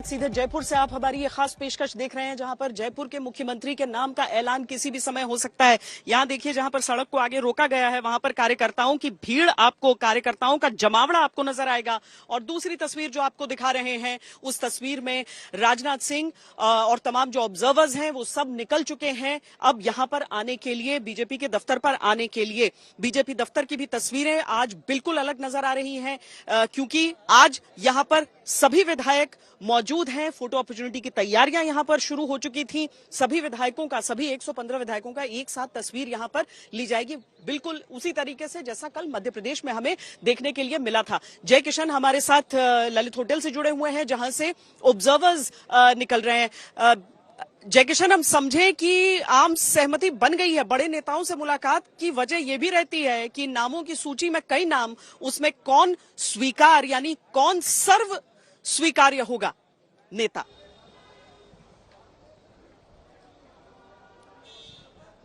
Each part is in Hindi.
सीधे जयपुर से आप हमारी ये खास पेशकश देख रहे हैं, जहां पर जयपुर के मुख्यमंत्री के नाम का ऐलान किसी भी समय हो सकता है। यहां देखिए, जहां पर सड़क को आगे रोका गया है, वहां पर कार्यकर्ताओं की भीड़, आपको कार्यकर्ताओं का जमावड़ा आपको नजर आएगा। और दूसरी तस्वीर जो आपको दिखा रहे हैं, उस तस्वीर में राजनाथ सिंह और तमाम जो ऑब्जर्वर्स हैं वो सब निकल चुके हैं अब यहां पर आने के लिए, बीजेपी के दफ्तर पर आने के लिए। बीजेपी दफ्तर की भी तस्वीरें आज बिल्कुल अलग नजर आ रही हैं, क्योंकि आज यहां पर सभी विधायक मौजूद हैं। फोटो अपॉर्चुनिटी की तैयारियां यहां पर शुरू हो चुकी थी। सभी विधायकों का, सभी 115 विधायकों का एक साथ तस्वीर यहां पर ली जाएगी, बिल्कुल उसी तरीके से जैसा कल मध्य प्रदेश में हमें देखने के लिए मिला था। जय किशन हमारे साथ ललित होटल से जुड़े हुए हैं, जहां से ऑब्जर्वर्स निकल रहे हैं। जय किशन, हम समझे कि आम सहमति बन गई है। बड़े नेताओं से मुलाकात की वजह यह भी रहती है कि नामों की सूची में कई नाम, उसमें कौन स्वीकार यानी कौन सर्व स्वीकार्य होगा नेता।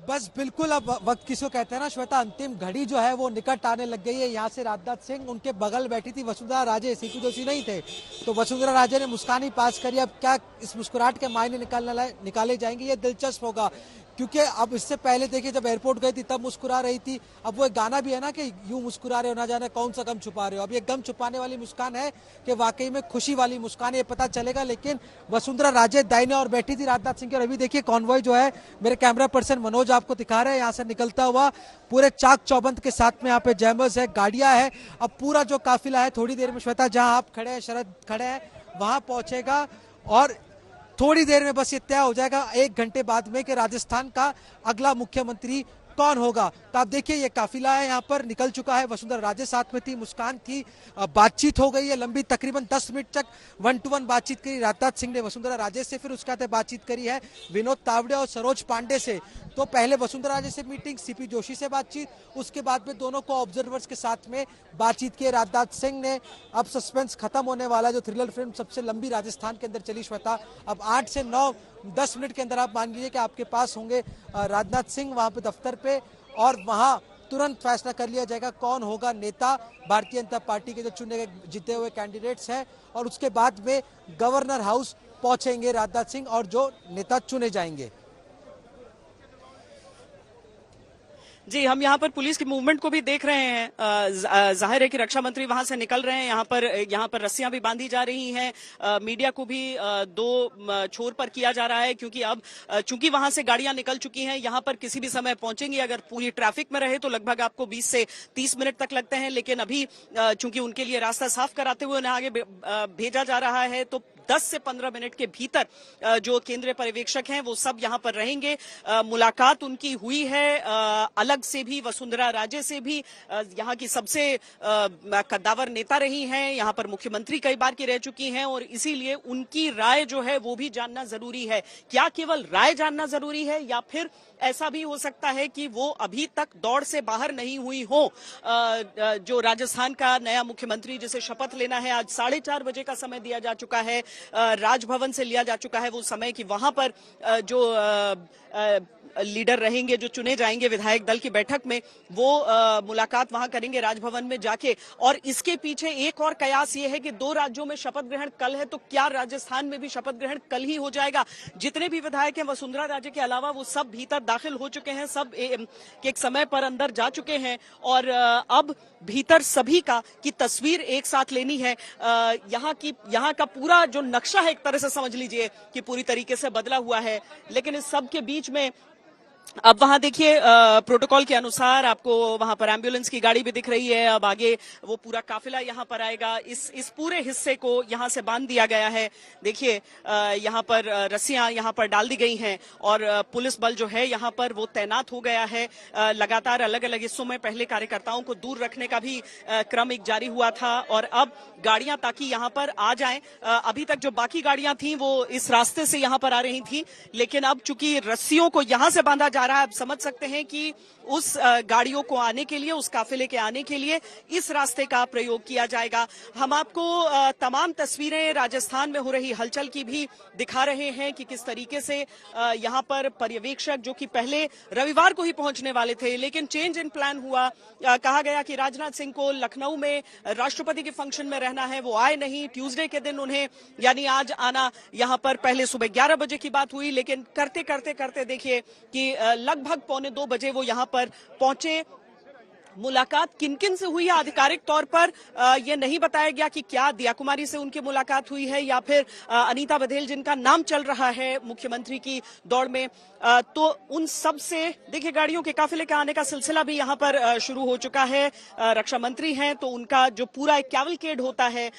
बस बिल्कुल, अब वक्त किसको कहते हैं ना श्वेता, अंतिम घड़ी जो है वो निकट आने लग गई है। यहाँ से राजनाथ सिंह, उनके बगल बैठी थी वसुंधरा राजे, सीपी जोशी नहीं थे, तो वसुंधरा राजे ने मुस्कान ही पास करी। अब क्या इस मुस्कुराहट के मायने निकाले जाएंगे, ये दिलचस्प होगा, क्योंकि अब इससे पहले देखिए जब एयरपोर्ट गई थी तब मुस्कुरा रही थी। अब वो एक गाना भी है ना कि यूं मुस्कुरा रहे हो ना जाने कौन सा गम छुपा रहे हो। अब ये गम छुपाने वाली मुस्कान है कि वाकई में खुशी वाली मुस्कान, ये पता चलेगा। लेकिन वसुंधरा राजे दाहिने और बैठी थी राजनाथ सिंह के, और अभी देखिए कॉन्वॉय जो है, मेरे कैमरा पर्सन मनोज आपको दिखा रहे हैं, यहाँ से निकलता हुआ पूरे चाक चौबंद के साथ में यहाँ पे जैमर्स है, गाड़ियां है। अब पूरा जो काफिला है थोड़ी देर में श्वेता, जहां आप खड़े हैं, शरद खड़े हैं, वहां पहुंचेगा। और थोड़ी देर में बस ये तय हो जाएगा, 1 घंटे बाद में, कि राजस्थान का अगला मुख्यमंत्री कौन होगा। तो आप देखिए ये काफिला है, यहाँ पर निकल चुका है। वसुंधरा राजे साथ में थी, मुस्कान थी, बातचीत हो गई है लंबी, तकरीबन 10 मिनट तक 1-to-1 बातचीत करी राजनाथ सिंह ने वसुंधरा राजे से। फिर उसके बाद बातचीत करी है विनोद तावड़े और सरोज पांडे से। तो पहले वसुंधरा राजे से मीटिंग, सीपी जोशी से बातचीत, उसके बाद में दोनों को ऑब्जर्वर्स के साथ में बातचीत की राजनाथ सिंह ने। अब सस्पेंस खत्म होने वाला है। जो थ्रिलर फिल्म सबसे लंबी राजस्थान के अंदर चली श्वेता, अब 8 से 9-10 मिनट के अंदर आप मान लीजिए कि आपके पास होंगे राजनाथ सिंह वहां पे दफ्तर पे, और वहां तुरंत फैसला कर लिया जाएगा कौन होगा नेता भारतीय जनता पार्टी के जो चुने गए जीते हुए कैंडिडेट्स हैं। और उसके बाद में गवर्नर हाउस पहुंचेंगे राजनाथ सिंह और जो नेता चुने जाएंगे। जी, हम यहाँ पर पुलिस की मूवमेंट को भी देख रहे हैं। जाहिर है कि रक्षा मंत्री वहां से निकल रहे हैं। यहाँ पर रस्सियां भी बांधी जा रही हैं। मीडिया को भी 2 छोर पर किया जा रहा है, क्योंकि अब चूंकि वहां से गाड़ियां निकल चुकी हैं, यहाँ पर किसी भी समय पहुंचेंगी। अगर पूरी ट्रैफिक में रहे तो लगभग आपको 20 से 30 मिनट तक लगते हैं, लेकिन अभी चूंकि उनके लिए रास्ता साफ कराते हुए उन्हें आगे भेजा जा रहा है, तो 10 से 15 मिनट के भीतर जो केंद्रीय पर्यवेक्षक हैं वो सब यहां पर रहेंगे। मुलाकात उनकी हुई है अलग से भी, वसुंधरा राजे से भी। यहां की सबसे कद्दावर नेता रही हैं, यहां पर मुख्यमंत्री कई बार की रह चुकी हैं, और इसीलिए उनकी राय जो है वो भी जानना जरूरी है। क्या केवल राय जानना जरूरी है, या फिर ऐसा भी हो सकता है कि वो अभी तक दौड़ से बाहर नहीं हुई हो। जो राजस्थान का नया मुख्यमंत्री जिसे शपथ लेना है, आज 4:30 बजे का समय दिया जा चुका है, राजभवन से लिया जा चुका है वो समय, कि वहां पर जो लीडर रहेंगे, जो चुने जाएंगे विधायक दल की बैठक में, वो मुलाकात वहां करेंगे राजभवन में जाके। और इसके पीछे एक और कयास ये है कि 2 राज्यों में शपथ ग्रहण कल है, तो क्या राजस्थान में भी शपथ ग्रहण कल ही हो जाएगा। जितने भी विधायक हैं वसुंधरा राजे के अलावा, वो सब भीतर दाखिल हो चुके हैं, सब एक समय पर अंदर जा चुके हैं, और अब भीतर सभी का की तस्वीर एक साथ लेनी है। यहाँ का पूरा जो नक्शा है, एक तरह से समझ लीजिए कि पूरी तरीके से बदला हुआ है। लेकिन इस सब के बीच में अब वहां देखिए प्रोटोकॉल के अनुसार आपको वहां पर एम्बुलेंस की गाड़ी भी दिख रही है। अब आगे वो पूरा काफिला यहां पर आएगा। इस पूरे हिस्से को यहां से बांध दिया गया है। देखिए यहां पर रस्सियां यहां पर डाल दी गई हैं, और पुलिस बल जो है यहां पर वो तैनात हो गया है। लगातार अलग अलग हिस्सों में पहले कार्यकर्ताओं को दूर रखने का भी क्रम एक जारी हुआ था, और अब गाड़ियां ताकि यहां पर आ जाएं। अभी तक जो बाकी गाड़ियां थी वो इस रास्ते से यहां पर आ रही थी, लेकिन अब चूंकि रस्सियों को यहां से बांधा जा रहा है। आप समझ सकते हैं कि उस गाड़ियों को आने के लिए, उस काफिले के आने के लिए इस रास्ते का प्रयोग किया जाएगा। हम आपको तमाम तस्वीरें राजस्थान में हो रही हलचल की भी दिखा रहे हैं कि किस तरीके से यहां पर पर्यवेक्षक जो कि पहले रविवार को ही पहुंचने वाले थे, लेकिन चेंज इन प्लान हुआ। कहा गया कि राजनाथ सिंह को लखनऊ में राष्ट्रपति के फंक्शन में रहना है, वो आए नहीं। ट्यूसडे के दिन उन्हें यानी आज आना, यहां पर पहले सुबह 11 बजे की बात हुई, लेकिन करते करते करते देखिए कि लगभग 1:45 बजे वो यहां पर पहुंचे। मुलाकात किन किन से हुई है आधिकारिक तौर पर यह नहीं बताया गया कि क्या दिया कुमारी से उनकी मुलाकात हुई है या फिर अनीता बघेल जिनका नाम चल रहा है मुख्यमंत्री की दौड़ में। तो उन सब से देखिए गाड़ियों के काफिले के आने का सिलसिला भी यहां पर शुरू हो चुका है। रक्षा मंत्री हैं तो उनका जो पूरा एक कैवलकेड होता है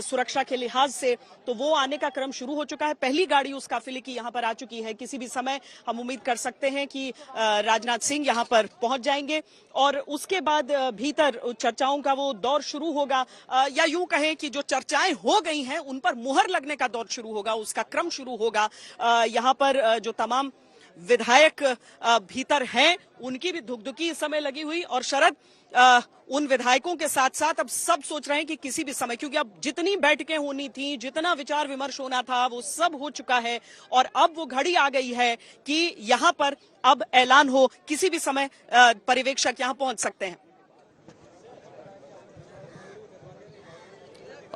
सुरक्षा के लिहाज से, तो वो आने का क्रम शुरू हो चुका है। पहली गाड़ी उस काफिले की यहां पर आ चुकी है। किसी भी समय हम उम्मीद कर सकते हैं कि राजनाथ सिंह यहां पर पहुंच जाएंगे और उसके बाद भीतर चर्चाओं का वो दौर शुरू होगा, या यूं कहें कि जो चर्चाएं हो गई हैं उन पर मुहर लगने का दौर शुरू होगा, उसका क्रम शुरू होगा। यहां पर जो तमाम विधायक भीतर हैं उनकी भी धुकधुकी इस समय लगी हुई, और शरद उन विधायकों के साथ साथ अब सब सोच रहे हैं कि किसी भी समय, क्योंकि अब जितनी बैठकें होनी थी, जितना विचार विमर्श होना था, वो सब हो चुका है और अब वो घड़ी आ गई है कि यहां पर अब ऐलान हो, किसी भी समय पर्यवेक्षक यहां पहुंच सकते हैं।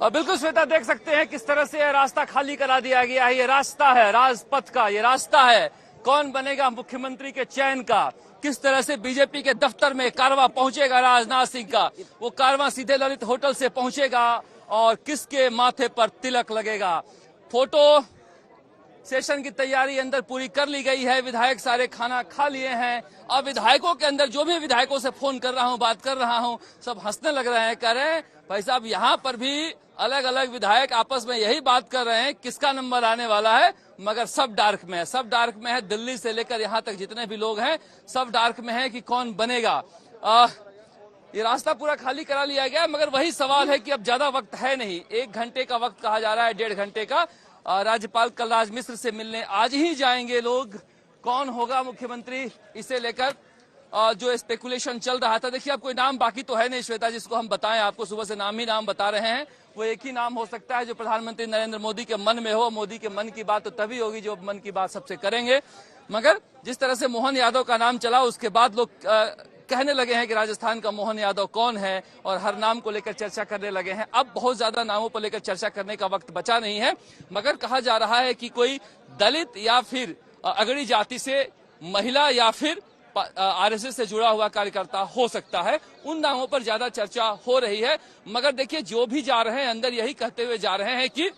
बिल्कुल श्वेता, देख सकते हैं किस तरह से यह रास्ता खाली करा दिया गया है। ये रास्ता है राजपथ का, ये रास्ता है कौन बनेगा मुख्यमंत्री के चयन का। किस तरह से बीजेपी के दफ्तर में कारवां पहुंचेगा राजनाथ सिंह का, वो कारवां सीधे ललित होटल से पहुंचेगा और किसके माथे पर तिलक लगेगा। फोटो सेशन की तैयारी अंदर पूरी कर ली गई है, विधायक सारे खाना खा लिए हैं। अब विधायकों के अंदर जो भी विधायकों से फोन कर रहा हूं, बात कर रहा हूं, सब हंसने लग रहे हैं, कह रहे हैं भाई साहब यहाँ पर भी अलग अलग विधायक आपस में यही बात कर रहे हैं किसका नंबर आने वाला है, मगर सब डार्क में है, सब डार्क में है। दिल्ली से लेकर यहाँ तक जितने भी लोग हैं सब डार्क में है कि कौन बनेगा। ये रास्ता पूरा खाली करा लिया गया, मगर वही सवाल है कि अब ज्यादा वक्त है नहीं, 1 घंटे का वक्त कहा जा रहा है, 1.5 घंटे का। राज्यपाल कलराज मिश्र से मिलने आज ही जाएंगे लोग। कौन होगा मुख्यमंत्री, इसे लेकर जो स्पेकुलेशन चल रहा था। देखिए अब कोई नाम बाकी तो है नहीं श्वेता जिसको हम बताएं, आपको सुबह से नाम ही नाम बता रहे हैं। वो एक ही नाम हो सकता है जो प्रधानमंत्री नरेंद्र मोदी के मन में हो। मोदी के मन की बात तो तभी होगी जो मन की बात सबसे करेंगे। मगर जिस तरह से मोहन यादव का नाम चला उसके बाद लोग कहने लगे हैं कि राजस्थान का मोहन यादव कौन है और हर नाम को लेकर चर्चा करने लगे हैं। अब बहुत ज्यादा नामों पर लेकर चर्चा करने का वक्त बचा नहीं है, मगर कहा जा रहा है कि कोई दलित या फिर अगड़ी जाति से महिला या फिर आरएसएस से जुड़ा हुआ कार्यकर्ता हो सकता है। उन नामों पर ज्यादा चर्चा हो रही है। मगर देखिए जो भी जा रहे हैं अंदर यही कहते हुए जा रहे हैं कि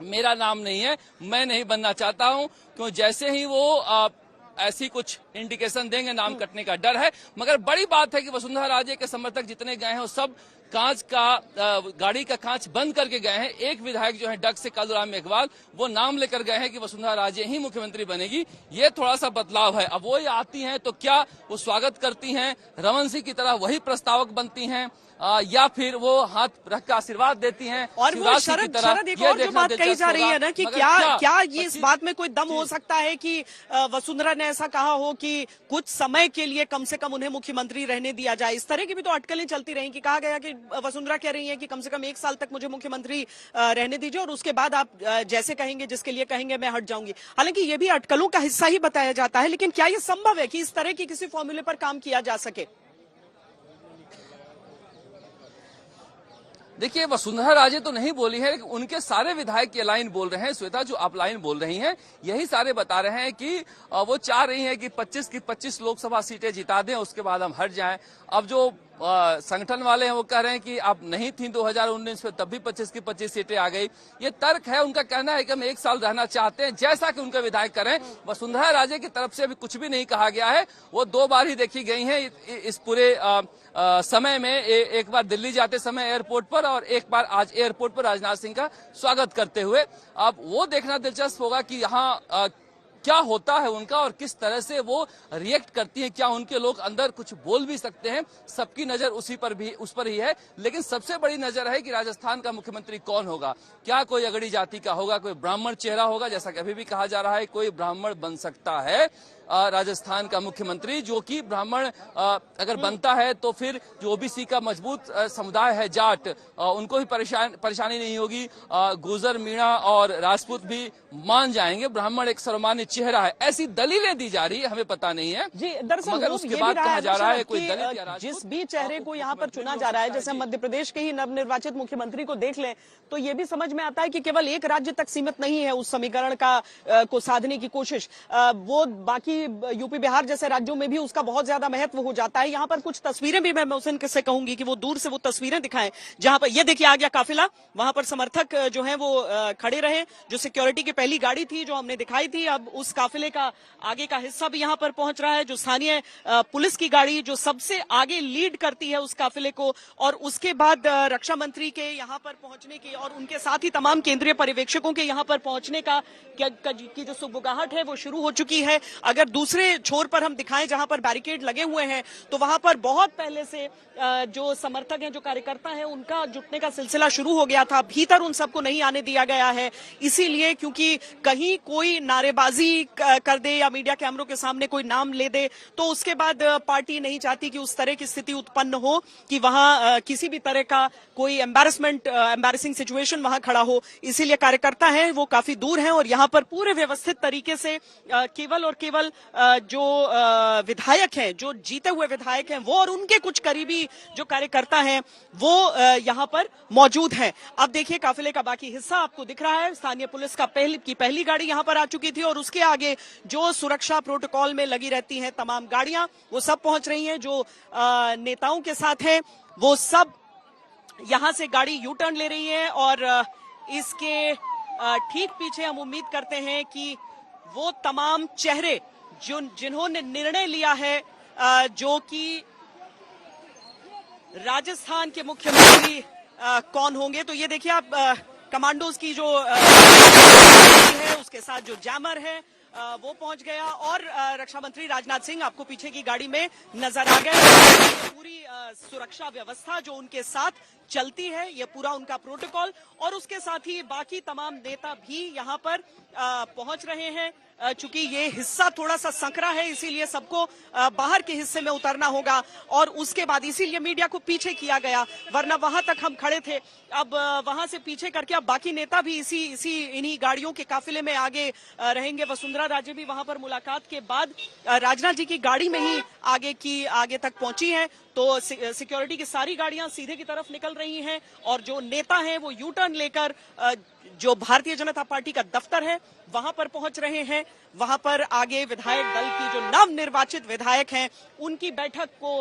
मेरा नाम नहीं है, मैं नहीं बनना चाहता हूं, क्यों जैसे ही वो ऐसी कुछ इंडिकेशन देंगे नाम कटने का डर है। मगर बड़ी बात है कि वसुंधरा राजे के समर्थक जितने गए हैं वो सब कांच का गाड़ी का कांच बंद करके गए हैं। एक विधायक जो है डग से कालूराम मेघवाल, वो नाम लेकर गए हैं कि वसुंधरा राजे ही मुख्यमंत्री बनेगी। ये थोड़ा सा बदलाव है। अब वो आती हैं तो क्या वो स्वागत करती हैं, रमन सिंह की तरह वही प्रस्तावक बनती हैं, या फिर वो हाथ रख कर आशीर्वाद देती हैं। और वो शरद एक और जो बात कही जा रही है ना कि क्या ये इस बात में कोई दम हो सकता है कि वसुंधरा ने ऐसा कहा हो कि कुछ समय के लिए कम से कम उन्हें मुख्यमंत्री रहने दिया जाए। इस तरह की भी तो अटकलें चलती रही कि कहा गया कि वसुंधरा कह रही है कि कम से कम 1 साल तक मुझे मुख्यमंत्री रहने दीजिए और उसके बाद आप जैसे कहेंगे, जिसके लिए कहेंगे, मैं हट जाऊंगी। हालांकि ये भी अटकलों का हिस्सा ही बताया जाता है, लेकिन क्या ये संभव है कि इस तरह की किसी फॉर्मूले पर काम किया जा सके? देखिए वसुंधरा राजे तो नहीं बोली है, लेकिन उनके सारे विधायक ये लाइन बोल रहे हैं श्वेता, जो आप लाइन बोल रही हैं यही सारे बता रहे हैं कि वो चाह रही हैं कि 25 की 25 लोकसभा सीटें जिता दें, उसके बाद हम हट जाएं। अब जो संगठन वाले हैं वो कह रहे हैं कि अब नहीं थी 2019 में, तब भी 25 की 25 सीटें आ गई। ये तर्क है, उनका कहना है कि हम 1 साल रहना चाहते हैं, जैसा कि उनके विधायक करें। वसुंधरा राजे की तरफ से अभी कुछ भी नहीं कहा गया है। वो 2 बार ही देखी गई हैं इस पूरे समय में, एक बार दिल्ली जाते समय एयरपोर्ट पर और एक बार आज एयरपोर्ट पर राजनाथ सिंह का स्वागत करते हुए। अब वो देखना दिलचस्प होगा कि यहाँ क्या होता है उनका और किस तरह से वो रिएक्ट करती हैं। क्या उनके लोग अंदर कुछ बोल भी सकते हैं? सबकी नजर उस पर ही है। लेकिन सबसे बड़ी नजर है कि राजस्थान का मुख्यमंत्री कौन होगा। क्या कोई अगड़ी जाति का होगा, कोई ब्राह्मण चेहरा होगा, जैसा कि अभी भी कहा जा रहा है कोई ब्राह्मण बन सकता है। राजस्थान का मुख्यमंत्री, जो कि ब्राह्मण अगर बनता है तो फिर जो ओबीसी का मजबूत समुदाय है जाट, उनको भी परेशानी नहीं होगी। गुर्जर, मीणा और राजपूत भी मान जाएंगे, ब्राह्मण एक सर्वमान्य चेहरा है, ऐसी दलीलें दी जा रही है, हमें पता नहीं है जी। दरअसल मगर उसके बाद कहा जा रहा है कोई दलित या राजपूत, जिस भी चेहरे को यहाँ पर चुना जा रहा है, जैसे मध्य प्रदेश के ही नवनिर्वाचित मुख्यमंत्री को देख लें तो ये भी समझ में आता है कि केवल एक राज्य तक सीमित नहीं है उस समीकरण को साधने की कोशिश, वो बाकी यूपी बिहार जैसे राज्यों में भी उसका बहुत ज्यादा महत्व हो जाता है। यहाँ पर कुछ तस्वीरें भी मैं मोहसिन से कहूंगी कि वो दूर से वो तस्वीरें दिखाएं जहां पर ये देखिए आ गया काफिला, वहां पर समर्थक जो है वो खड़े रहे, जो सिक्योरिटी की पहली गाड़ी थी जो हमने दिखाई थी, अब उस काफिले का आगे का हिस्सा भी यहाँ पर पहुंच रहा है, जो स्थानीय पुलिस की गाड़ी जो सबसे आगे लीड करती है उस काफिले को, और उसके बाद रक्षा मंत्री के यहाँ पर पहुंचने की और उनके साथ ही तमाम केंद्रीय पर्यवेक्षकों के यहाँ पर पहुंचने की जो सुगबुगाहट है वो शुरू हो चुकी है। अगर दूसरे छोर पर हम दिखाएं जहां पर बैरिकेड लगे हुए हैं तो वहां पर बहुत पहले से जो समर्थक हैं, जो कार्यकर्ता हैं, उनका जुटने का सिलसिला शुरू हो गया था। भीतर उन सबको नहीं आने दिया गया है इसीलिए क्योंकि कहीं कोई नारेबाजी कर दे या मीडिया कैमरों के सामने कोई नाम ले दे तो उसके बाद पार्टी नहीं चाहती कि उस तरह की स्थिति उत्पन्न हो कि वहां किसी भी तरह का कोई एम्बैरेसिंग सिचुएशन वहां खड़ा हो। इसीलिए कार्यकर्ता हैं वो काफी दूर हैं और यहाँ पर पूरे व्यवस्थित तरीके से केवल और केवल जो विधायक हैं, जो जीते हुए विधायक हैं, वो और उनके कुछ करीबी जो कार्यकर्ता हैं वो यहाँ पर मौजूद हैं। अब देखिए काफिले का बाकी हिस्सा आपको दिख रहा है। स्थानीय पुलिस का पहली गाड़ी यहाँ पर आ चुकी थी और उसके आगे जो सुरक्षा प्रोटोकॉल में लगी रहती हैं तमाम गाड़ियां वो सब पहुंच रही हैं। जो नेताओं के साथ हैं वो सब यहां से गाड़ी यू टर्न ले रही है और इसके ठीक पीछे हम उम्मीद करते हैं कि वो तमाम चेहरे जिन्होंने निर्णय लिया है जो कि राजस्थान के मुख्यमंत्री कौन होंगे। तो ये देखिए आप कमांडोज की जो है उसके साथ जो जैमर है वो पहुंच गया और रक्षा मंत्री राजनाथ सिंह आपको पीछे की गाड़ी में नजर आ गए। पूरी सुरक्षा व्यवस्था जो उनके साथ चलती है, ये पूरा उनका प्रोटोकॉल, और उसके साथ ही बाकी तमाम नेता भी यहाँ पर पहुंच रहे हैं। चूंकि ये हिस्सा थोड़ा सा संकरा है इसीलिए सबको बाहर के हिस्से में उतरना होगा और उसके बाद इसीलिए मीडिया को पीछे किया गया, वरना वहां तक हम खड़े थे। अब वहां से पीछे करके अब बाकी नेता भी इन्हीं गाड़ियों के काफिले में आगे रहेंगे। वसुंधरा राजे भी वहां पर मुलाकात के बाद राजनाथ जी की गाड़ी में ही आगे तक पहुंची हैं। तो सिक्योरिटी की सारी गाड़ियां सीधे की तरफ निकल रही हैं और जो नेता हैं वो यू टर्न लेकर जो भारतीय जनता पार्टी का दफ्तर है वहां पर पहुंच रहे हैं। वहां पर आगे विधायक दल की जो नवनिर्वाचित विधायक हैं उनकी बैठक को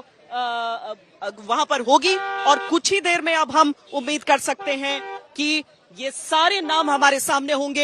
वहां पर होगी और कुछ ही देर में अब हम उम्मीद कर सकते हैं कि ये सारे नाम हमारे सामने होंगे।